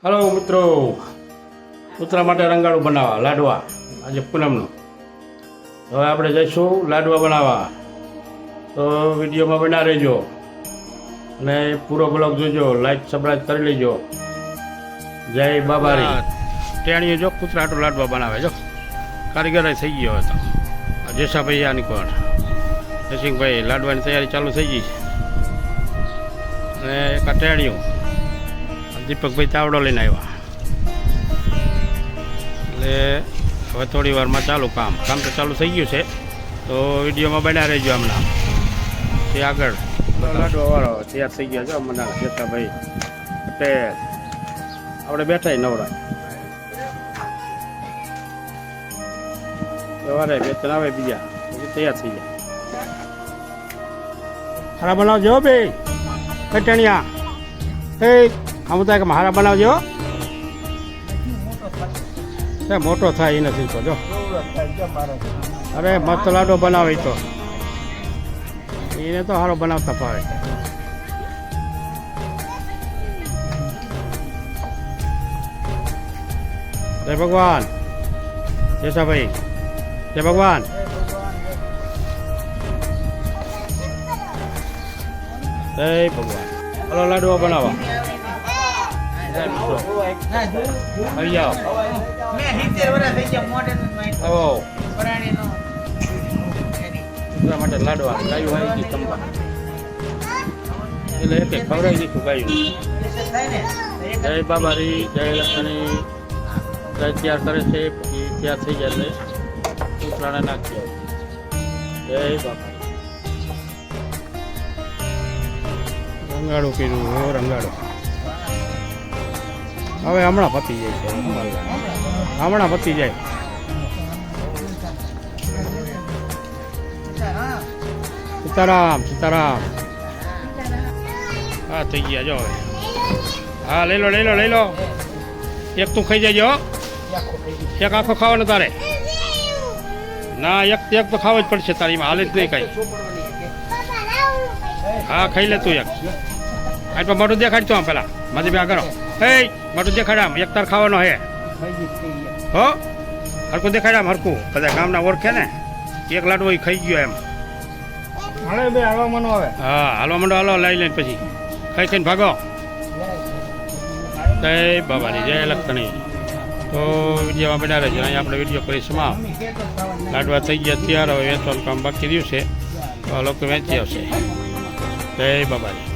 Hello મિત્રો, કૂતરા માટે રંગાડું બનાવવા લાડવા આજે પૂનમનું. હવે આપણે જઈશું લાડવા બનાવવા, તો વિડીયોમાં બના રહેજો અને પૂરો બ્લોગ જોજો, લાઈક સબસ્ક્રાઈબ કરી લેજો. જય બાબારી. ટેણીઓ જો કૂતરા હાટું લાડવા બનાવે, જો કારીગર થઈ ગયો હતો જેસાભાઈ આની કોણ જયસિંહભાઈ. લાડવાની તૈયારી ચાલુ થઈ ગઈ છે અને એક આ ટેણીઓ દીપકભાઈ તાવડો લઈને આવ્યા. એટલે હવે થોડી વારમાં ચાલુ કામ તો ચાલુ થઈ ગયું છે, તો વિડીયોમાં બન્યા રહેજો. હમણાં તે આગળ લાડવાવાળો તૈયાર થઈ ગયો છે મને જેઠાભાઈ પટેલ. આપણે બેઠા નવરા સવારે બે ત્રણ આવે બીજા પછી તૈયાર થઈ જાય. હારા બનાવજો બે કટણિયા. એ આમ તો કે હારા બનાવજો. મોટો થાય એ નથી તો જો. અરે મસ્ત લાડો બનાવે તો એને તો સારો બનાવતા ફાવે. જય ભગવાન. જેસાભાઈ જય ભગવાન. જય ભગવાન. હલો લાડવા બનાવવા આવી જાઓ. માટે લાડવા ગાયું આવી ગઈ તંબા એટલે એક ખવડાવી દીધું ગાયું. જય બાબારી, જય લક્ષ્મણી. જય તૈયાર કરે છે, પછી તૈયાર થઈ જાય એટલે કૂતરાને નાખી આવે. જય બાબારી. રંગાડું કીધું રંગાડું. હવે હમણાં પતી જાય છે, હમણાં પતી જાય. સીતારામ સીતારામ. હા થઈ ગયા જો. હા લઈ લો લઈ લો લઈ લો. એક તું ખાઈ જાય. એક આખો ખાવાનો તારે. ના એક તો ખાવો જ પડશે તારી, હાલે જ નહીં કાંઈ. હા ખાઈ લે તું એક. આજ પણ મોટું દેખાડતું આમ પેલા મારી બે કરો. હે મોટું દેખાડ આમ. એક તાર ખાવાનો હે હો. હરકું દેખાડ આમ હરકું. બધા ગામના ઓળખે ને. એક લાડવો એ ખાઈ ગયો એમ. હાલો બે હાલવા માંડો હવે. હા હાલવા માંડો. હાલો લઈ લઈને પછી ખાઈ ખાઈને ભાગો. જય બાબાની, જય લખણી. તો વિડીયોમાં બના રહેજો. અહીં આપણે વિડીયો કરીશું. લાડવા થઈ ગયા તૈયાર. હવે વેચવાનું કામ બાકી રહ્યું છે, તો આ લોકો વેચી આવશે. જય બાબાની.